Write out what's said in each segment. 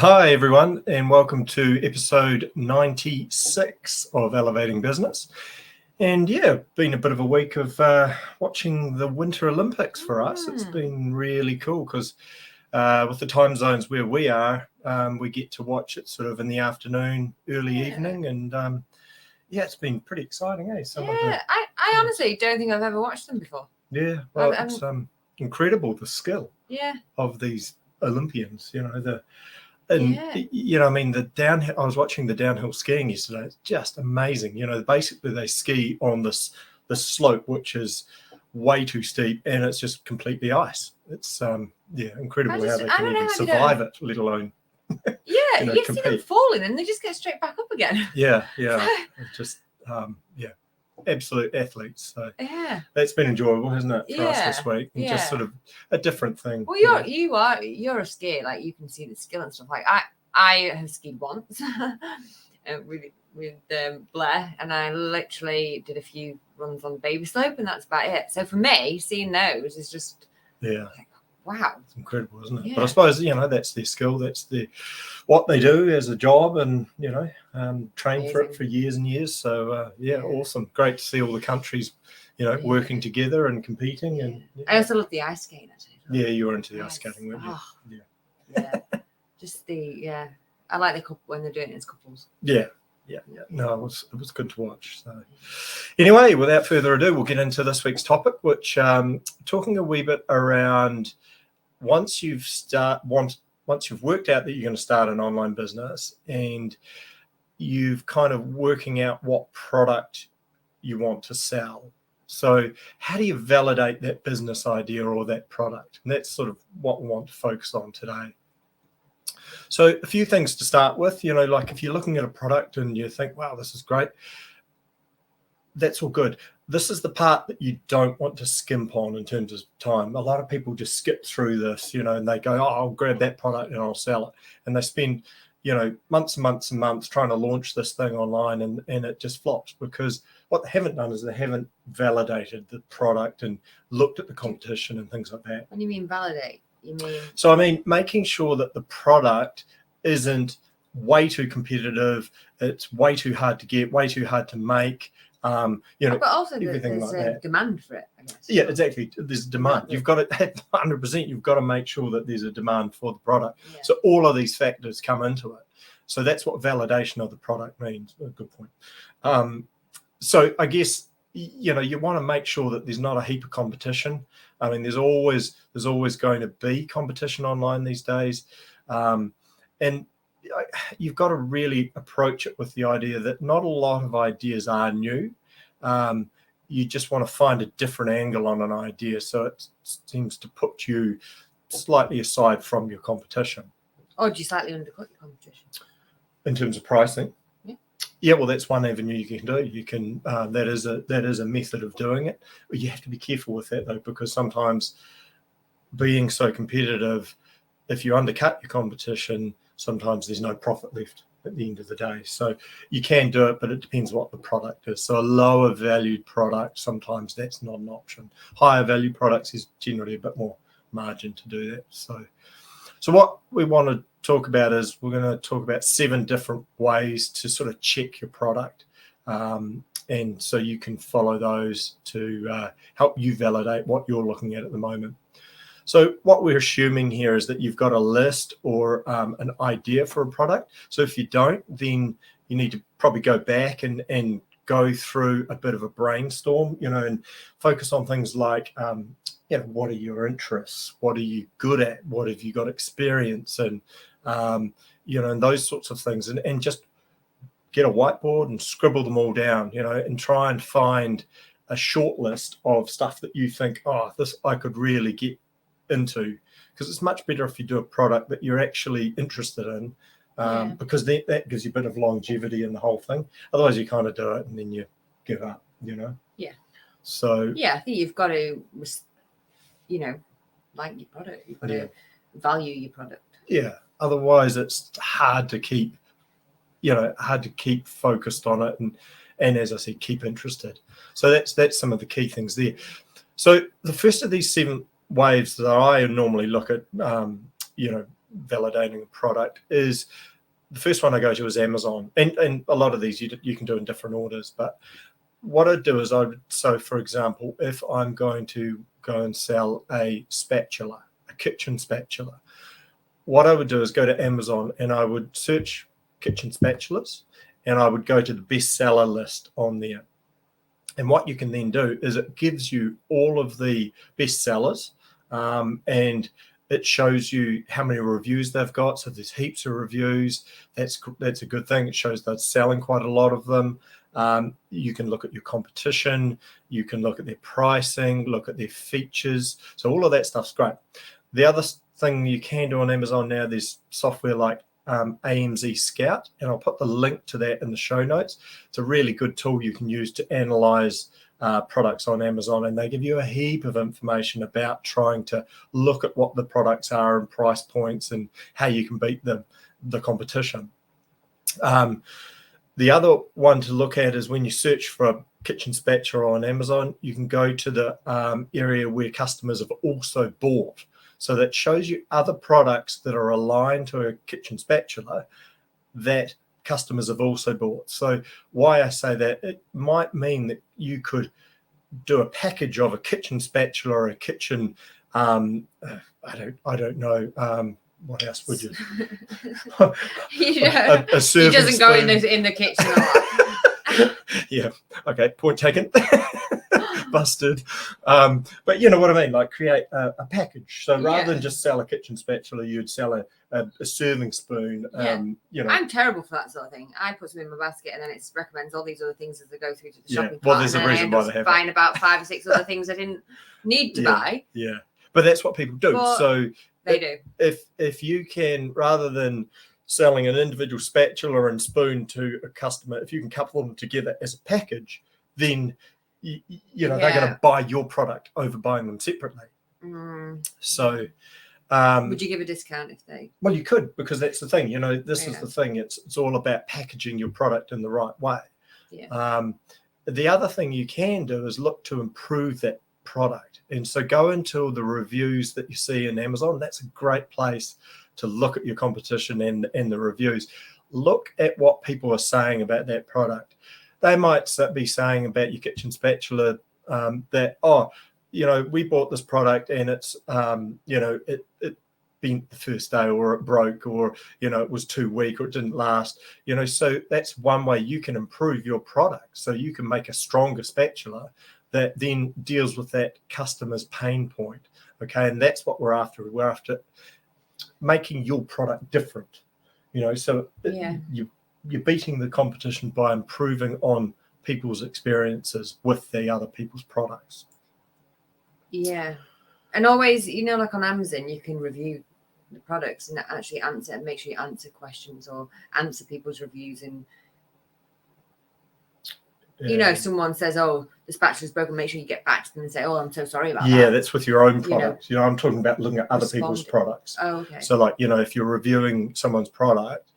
Hi, everyone, and welcome to episode 96 of Elevating Business. And yeah, been a bit of a week of watching the Winter Olympics for us. It's been really cool because with the time zones where we are, we get to watch it sort of in the afternoon, early evening, and yeah, it's been pretty exciting, eh? I honestly don't think I've ever watched them before. Yeah, well, it's incredible, the skill of these Olympians, you know, I mean, the downhill. I was watching the downhill skiing yesterday. It's just amazing. You know, basically they ski on this slope which is way too steep, and it's just completely ice. It's incredible how they can even survive it, let alone you see them falling and they just get straight back up again. Yeah, just absolute athletes. So that's been enjoyable, hasn't it, for us this week? And just sort of a different thing. Well, you're a skier, like you can see the skill and stuff. Like I have skied once with Blair, and I literally did a few runs on baby slope, and that's about it. So for me, seeing those is just like, wow, it's incredible, isn't it? But I suppose that's their skill, that's what they do as a job, and train for it for years and years. So awesome, great to see all the countries working together and competing. And I also love the ice skating. Yeah, you were into the ice skating, weren't you? Just I like the couple when they're doing it as couples. No, it was good to watch. So anyway, without further ado, we'll get into this week's topic, which talking a wee bit around once you've worked out that you're going to start an online business and you've kind of working out what product you want to sell. So how do you validate that business idea or that product? And that's sort of what we want to focus on today. So a few things to start with, like if you're looking at a product and you think, wow, this is great, that's all good. This is the part that you don't want to skimp on in terms of time. A lot of people just skip through this, and they go, oh, I'll grab that product and I'll sell it. And they spend, months and months and months trying to launch this thing online, and it just flops because what they haven't done is they haven't validated the product and looked at the competition and things like that. What do you mean validate? So I mean, making sure that the product isn't way too competitive, it's way too hard to get, way too hard to make. But also everything there's like that. Demand for it, I guess. Yeah, exactly. There's demand. You've got to 100%. You've got to make sure that there's a demand for the product. Yeah. So all of these factors come into it. So that's what validation of the product means. A good point. So I guess you want to make sure that there's not a heap of competition. I mean, there's always going to be competition online these days, and you've got to really approach it with the idea that not a lot of ideas are new. You just want to find a different angle on an idea, so it seems to put you slightly aside from your competition. Or do you slightly undercut your competition in terms of pricing? Yeah, well, that's one avenue you can do. You can that is a method of doing it. But you have to be careful with that though, because sometimes being so competitive, if you undercut your competition, sometimes there's no profit left at the end of the day. So you can do it, but it depends what the product is. So a lower valued product, sometimes that's not an option. Higher value products is generally a bit more margin to do that. So what we want to talk about is we're going to talk about 7 different ways to sort of check your product. And so you can follow those to help you validate what you're looking at the moment. So what we're assuming here is that you've got a list or an idea for a product. So if you don't, then you need to probably go back and go through a bit of a brainstorm, and focus on things like, what are your interests? What are you good at? What have you got experience in? And those sorts of things. And just get a whiteboard and scribble them all down, and try and find a short list of stuff that you think, oh, this I could really get into, because it's much better if you do a product that you're actually interested in, because that gives you a bit of longevity in the whole thing. Otherwise you kind of do it and then you give up, so I think you've got to like your product, you've got to value your product. Otherwise it's hard to keep focused on it and as I said, keep interested. So that's some of the key things there. So the first of these 7 waves that I normally look at, validating a product is the first one I go to is Amazon, and a lot of these you can do in different orders. But what I'd do is so for example, if I'm going to go and sell a spatula, a kitchen spatula, what I would do is go to Amazon and I would search kitchen spatulas, and I would go to the bestseller list on there. And what you can then do is it gives you all of the bestsellers, and it shows you how many reviews they've got. So there's heaps of reviews. That's a good thing. It shows they're selling quite a lot of them. You can look at your competition. You can look at their pricing, look at their features. So all of that stuff's great. The other thing you can do on Amazon now, there's software like AMZ Scout, and I'll put the link to that in the show notes. It's a really good tool you can use to analyze products on Amazon, and they give you a heap of information about trying to look at what the products are and price points and how you can beat the competition. The other one to look at is when you search for a kitchen spatula on Amazon, you can go to the area where customers have also bought. So that shows you other products that are aligned to a kitchen spatula that customers have also bought. So why I say that, it might mean that you could do a package of a kitchen spatula or a kitchen, I don't know, what else would you? A serving he doesn't go spoon. in the kitchen a lot. Yeah. Okay. Point taken. Busted. But you know what I mean, like create a package. So rather than just sell a kitchen spatula, you'd sell a serving spoon. I'm terrible for that sort of thing. I put some in my basket and then it recommends all these other things as I go through to the shopping cart. Well, there's a reason why they have buying about 5 or 6 other things I didn't need to buy. Yeah, but that's what people do. But so they do. If you can, rather than selling an individual spatula and spoon to a customer, if you can couple them together as a package, then they're going to buy your product over buying them separately. So would you give a discount if they? Well, you could, because that's the thing. This is the thing. It's all about packaging your product in the right way. The other thing you can do is look to improve that product, and so go into the reviews that you see in Amazon. That's a great place to look at your competition and the reviews. Look at what people are saying about that product. They might be saying about your kitchen spatula that, we bought this product and it's, it bent the first day, or it broke, or, it was too weak, or it didn't last. So that's one way you can improve your product. So you can make a stronger spatula that then deals with that customer's pain point. Okay. And that's what we're after. We're after making your product different, so you're beating the competition by improving on people's experiences with the other people's products. Yeah. And always, like on Amazon, you can review the products and actually make sure you answer questions or answer people's reviews. And, if someone says, oh, the spatula's broken, make sure you get back to them and say, oh, I'm so sorry about that. Yeah, that's with your own products. I'm talking about looking at other people's products. Oh, okay. So like, if you're reviewing someone's product,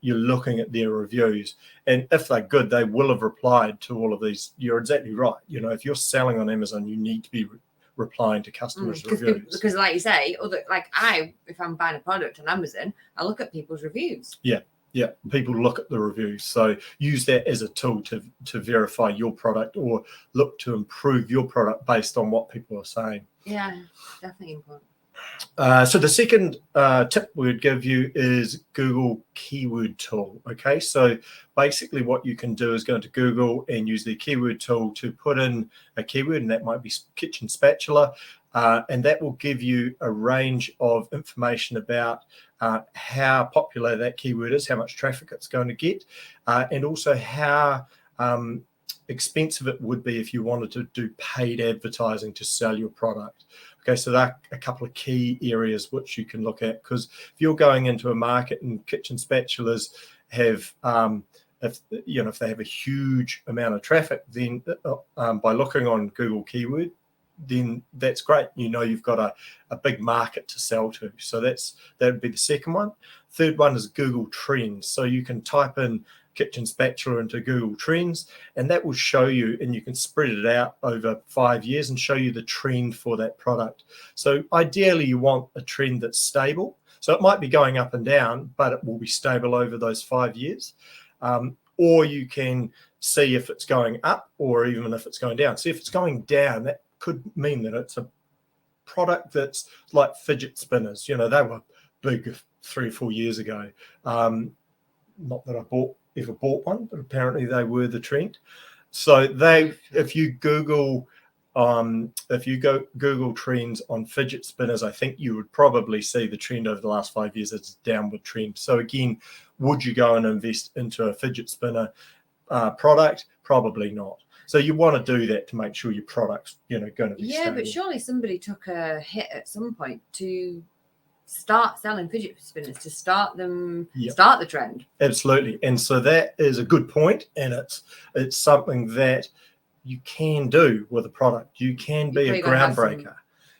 you're looking at their reviews, and if they're good, they will have replied to all of these. You're exactly right. If you're selling on Amazon, you need to be replying to customers' reviews. Because like you say, if I'm buying a product on Amazon, I look at people's reviews. Yeah, people look at the reviews. So use that as a tool to verify your product, or look to improve your product based on what people are saying. Yeah, definitely important. So the second tip we would give you is Google Keyword Tool. Okay, so basically what you can do is go into Google and use the keyword tool to put in a keyword, and that might be kitchen spatula, and that will give you a range of information about how popular that keyword is, how much traffic it's going to get, and also how expensive it would be if you wanted to do paid advertising to sell your product. Okay, so there are a couple of key areas which you can look at, because if you're going into a market and kitchen spatulas have, if they have a huge amount of traffic, then by looking on Google Keyword, then that's great. You've got a big market to sell to. So that would be the second one. Third one is Google Trends. So you can type in kitchen spatula into Google Trends, and that will show you, and you can spread it out over 5 years and show you the trend for that product. So ideally you want a trend that's stable. So it might be going up and down, but it will be stable over those 5 years. Or you can see if it's going up or even if it's going down. See, if it's going down, that could mean that it's a product that's like fidget spinners. They were big 3 or 4 years ago. Not that I ever bought one, but apparently they were the trend. So if you Google trends on fidget spinners, I think you would probably see the trend over the last 5 years. It's a downward trend. So again, would you go and invest into a fidget spinner product? Probably not. So you want to do that to make sure your product's going to be stable. But surely somebody took a hit at some point to start selling fidget spinners, to start the trend. Absolutely. And so that is a good point, and it's something that you can do with a product. You can be a groundbreaker.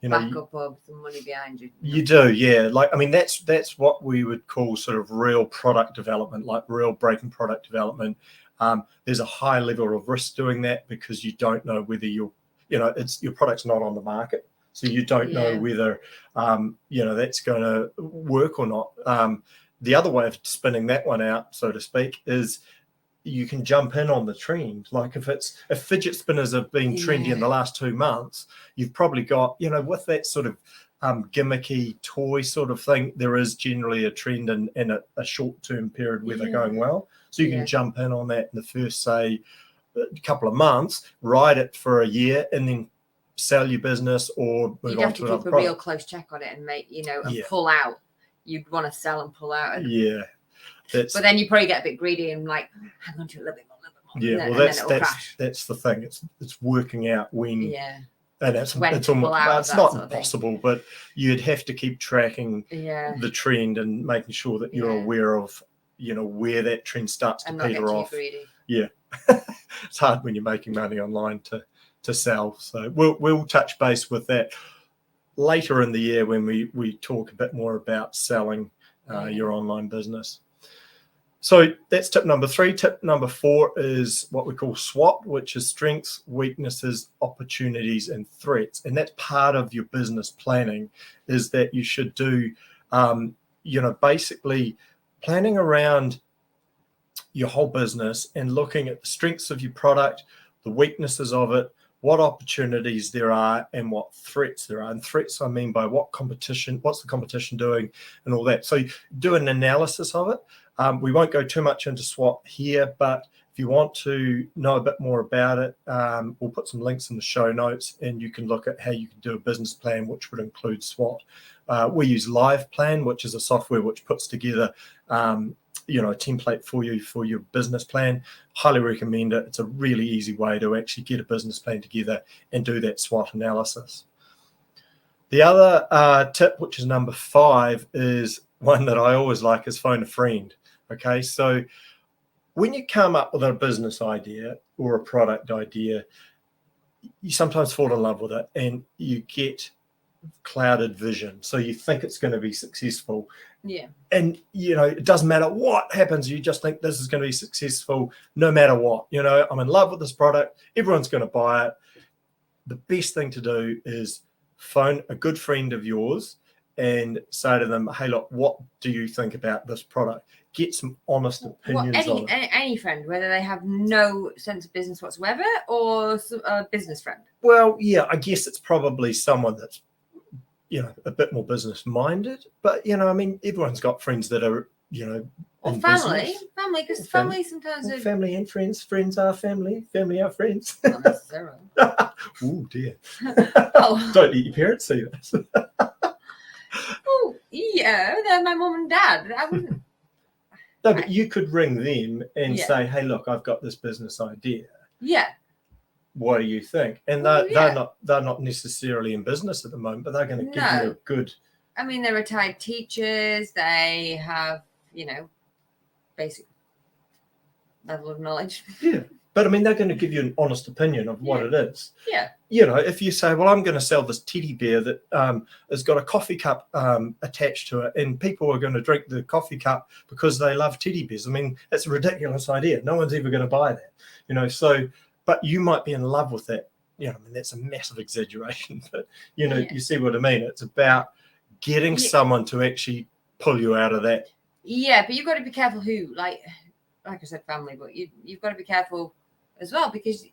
Backup of some money behind you. You do, yeah. That's what we would call sort of real product development, like real breaking product development. There's a high level of risk doing that because you don't know whether your product's not on the market. So you don't know whether, that's going to work or not. The other way of spinning that one out, so to speak, is you can jump in on the trend. Like if fidget spinners have been trendy in the last 2 months, you've probably got, with that sort of gimmicky toy sort of thing, there is generally a trend in a short-term period where they're going well. So you can jump in on that in the first, say, couple of months, ride it for a year, and then sell your business or move on to another product. You'd have to keep a real close check on it and make, and pull out. You'd want to sell and pull out. Yeah. But then you probably get a bit greedy and like, hang on to it a little bit more. Yeah, well, that's the thing. It's working out when. Yeah. And it's almost, it's not impossible, but you'd have to keep tracking the trend and making sure that you're aware of, where that trend starts to peter off. Greedy. Yeah. It's hard when you're making money online to sell. So we'll touch base with that later in the year when we talk a bit more about selling your online business. So that's tip number 3. Tip number 4 is what we call SWOT, which is strengths, weaknesses, opportunities, and threats. And that's part of your business planning, is that you should do, basically planning around your whole business and looking at the strengths of your product, the weaknesses of it, what opportunities there are, and what threats there are. And threats, I mean by what's the competition doing and all that. So you do an analysis of it. We won't go too much into SWOT here, but if you want to know a bit more about it, we'll put some links in the show notes, and you can look at how you can do a business plan, which would include SWOT. We use LivePlan, which is a software which puts together a template for you for your business plan. Highly recommend it. It's a really easy way to actually get a business plan together and do that SWOT analysis. The other tip, which is number 5, is one that I always like, is phone a friend. Okay, so when you come up with a business idea or a product idea, you sometimes fall in love with it and you get clouded vision. So you think it's going to be successful. Yeah. And, it doesn't matter what happens. You just think this is going to be successful no matter what. I'm in love with this product. Everyone's going to buy it. The best thing to do is phone a good friend of yours and say to them, hey, look, what do you think about this product? Get some honest opinions on it. Any friend, whether they have no sense of business whatsoever or a business friend? Well, yeah, I guess it's probably someone that's, a bit more business minded. But, everyone's got friends that are, or family, because family sometimes... Well, family and friends. Friends are family. Family are friends. Not necessarily. Oh, dear. Don't let your parents see this. Oh, yeah, they're my mum and dad. I wouldn't... No, but you could ring them and say, hey, look, I've got this business idea. Yeah. What do you think? And they're not necessarily in business at the moment, but they're going to give you a good... I mean, they're retired teachers. They have, basic level of knowledge. Yeah. But, they're going to give you an honest opinion of what it is. Yeah. If you say, well, I'm going to sell this teddy bear that has got a coffee cup attached to it, and people are going to drink the coffee cup because they love teddy bears. That's a ridiculous idea. No one's ever going to buy that. So, but you might be in love with that. That's a massive exaggeration, but, you see what I mean? It's about getting someone to actually pull you out of that. Yeah, but you've got to be careful who, like I said, family, but you've got to be careful as well, because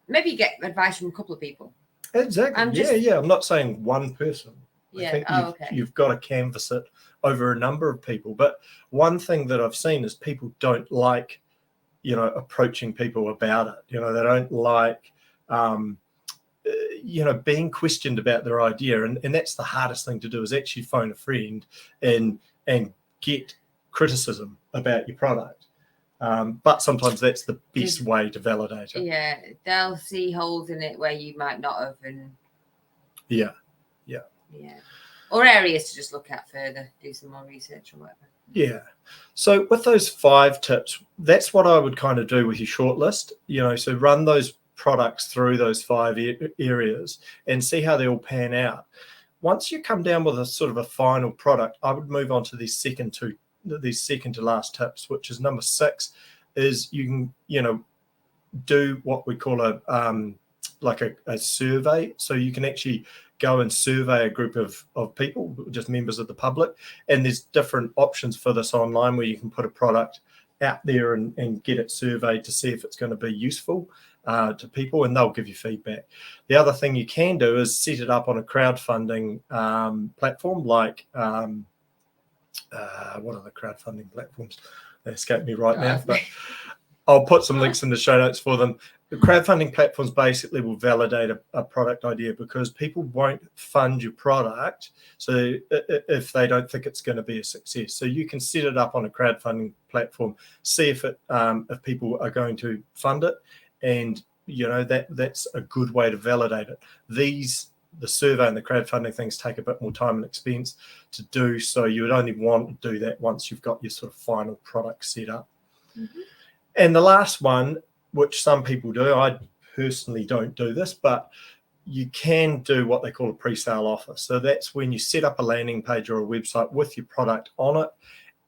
maybe you get advice from a couple of people. Exactly. Yeah. I'm not saying one person. Yeah. I think you've got to canvass it over a number of people. But one thing that I've seen is people don't like, approaching people about it. They don't like, being questioned about their idea. And that's the hardest thing to do, is actually phone a friend and get criticism about your product. But sometimes that's the best way to validate it. Yeah, they'll see holes in it where you might not have. And yeah. Or areas to just look at further, do some more research or whatever. Yeah. So with those 5 tips, that's what I would kind of do with your shortlist. So run those products through those 5 areas and see how they all pan out. Once you come down with a sort of a final product, I would move on to these second to last tips, which is number 6, is you can, do what we call a survey. So you can actually go and survey a group of people, just members of the public. And there's different options for this online, where you can put a product out there and get it surveyed to see if it's going to be useful to people, and they'll give you feedback. The other thing you can do is set it up on a crowdfunding platform, like what are the crowdfunding platforms? They escape me right now, but I'll put some links in the show notes for them. The crowdfunding platforms basically will validate a product idea, because people won't fund your product if they don't think it's going to be a success. So you can set it up on a crowdfunding platform, see if people are going to fund it, and that's a good way to validate it. The survey and the crowdfunding things take a bit more time and expense to do, so you would only want to do that once you've got your sort of final product set up. Mm-hmm. And the last one, which some people do, I personally don't do this, but you can do what they call a pre-sale offer. So that's when you set up a landing page or a website with your product on it,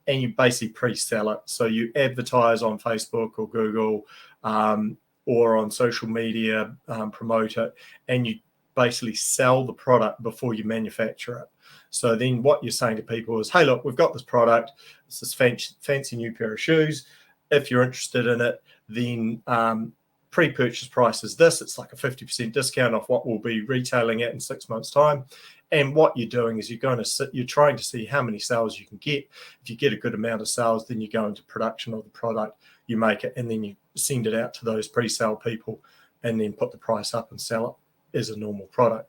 and you basically pre-sell it. So you advertise on Facebook or Google or on social media, promote it, and you basically sell the product before you manufacture it. So then what you're saying to people is, hey, look, we've got this product. It's this fancy new pair of shoes. If you're interested in it, then pre-purchase price is this. It's like a 50% discount off what we'll be retailing at in 6 months' time. And what you're doing is you're trying to see how many sales you can get. If you get a good amount of sales, then you go into production of the product, you make it, and then you send it out to those pre-sale people, and then put the price up and sell it as a normal product.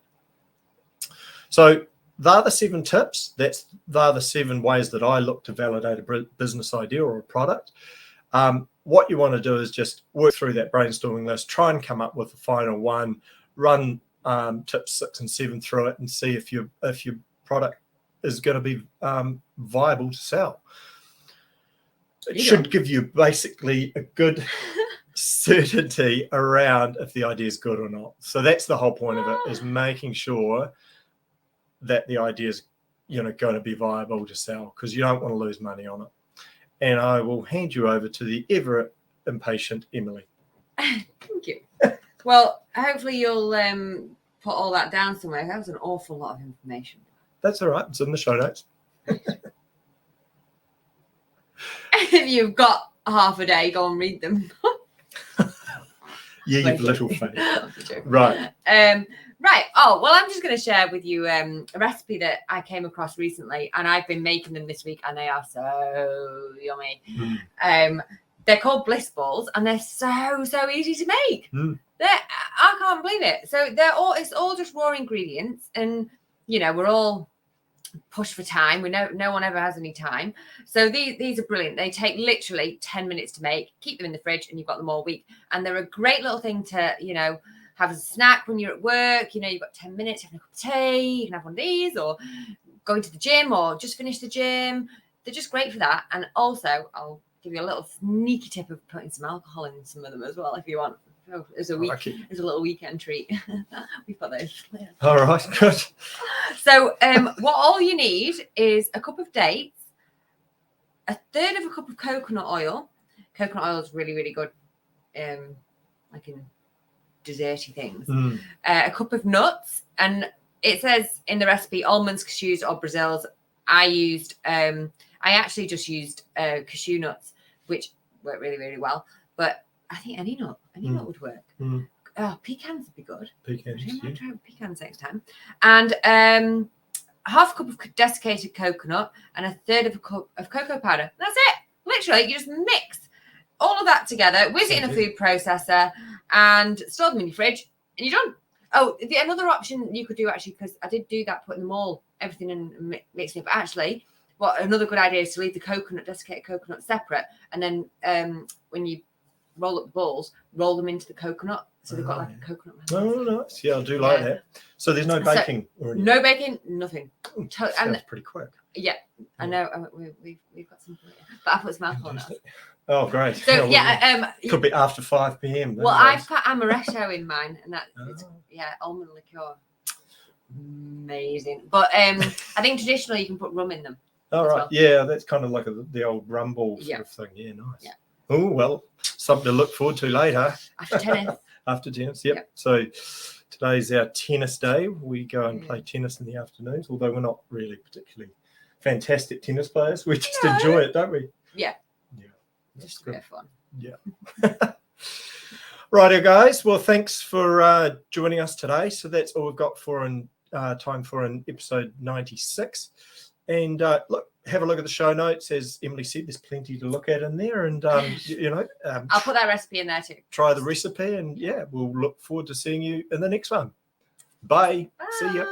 So they're the 7 tips. They're the 7 ways that I look to validate a business idea or a product. What you want to do is just work through that brainstorming list, try and come up with the final one, run tips 6 and 7 through it, and see if your product is going to be viable to sell. It should give you basically a good certainty around if the idea is good or not. So that's the whole point of it, is making sure that the idea is going to be viable to sell, because you don't want to lose money on it. And I will hand you over to the ever impatient Emily. Thank you. Well, hopefully you'll put all that down somewhere. That was an awful lot of information. That's all right. It's in the show notes. If you've got half a day, go and read them. Yeah, you've little faith. Right. Right. Oh, well, I'm just going to share with you a recipe that I came across recently, and I've been making them this week, and they are so yummy. They're called Bliss Balls, and they're so easy to make. I can't believe it. So it's all just raw ingredients, and we're all pushed for time. We know no one ever has any time. So these are brilliant. They take literally 10 minutes to make. Keep them in the fridge, and you've got them all week. And they're a great little thing to have as a snack when you're at work. You've got 10 minutes, having a cup of tea, you can have one of these, or going to the gym, or just finish the gym. They're just great for that. And also, I'll give you a little sneaky tip of putting some alcohol in some of them as well, if you want. As a little weekend treat. We've got those. All right, good. So what all you need is a cup of dates, a third of a cup of coconut oil. Coconut oil is really, really good, like in desserty things. A cup of nuts, and it says in the recipe almonds, cashews, or Brazils. I actually just used cashew nuts, which worked really, really well. But I think any nut would work. Oh, pecans would be good. Pecans. I might try pecans next time. And half a cup of desiccated coconut and a third of a cup of cocoa powder. That's it. Literally, you just mix all of that together, whiz it in a food processor, and store them in your fridge, and you're done. Oh, another option you could do, actually, because I did do that, putting them all, everything in mixing it. But actually, another good idea is to leave the desiccated coconut separate, and then when you roll up the balls, roll them into the coconut, so they've got like a coconut. Oh, nice. Yeah, I do like that. So there's no baking or anything? No baking, nothing. Sounds pretty quick. Yeah, I know. We've got some, but I put some alcohol on it. Oh, great. So could be after 5 p.m. Well, I've got amaretto in mine, and that almond liqueur, amazing. But I think traditionally you can put rum in them. All right, yeah, that's kind of like the old rum ball sort of thing. Yeah, nice. Yeah. Oh well, something to look forward to later. After tennis. After tennis, yep. So today's our tennis day. We go and play tennis in the afternoons, although we're not really particularly fantastic tennis players. We just enjoy it, don't we? Yeah. That's just a bit of fun. Yeah. Righto, guys. Well, thanks for joining us today. So that's all we've got for time for in episode 96. And have a look at the show notes. As Emily said, there's plenty to look at in there. And, I'll put that recipe in there too. Try the recipe. And, we'll look forward to seeing you in the next one. Bye. Bye. See ya.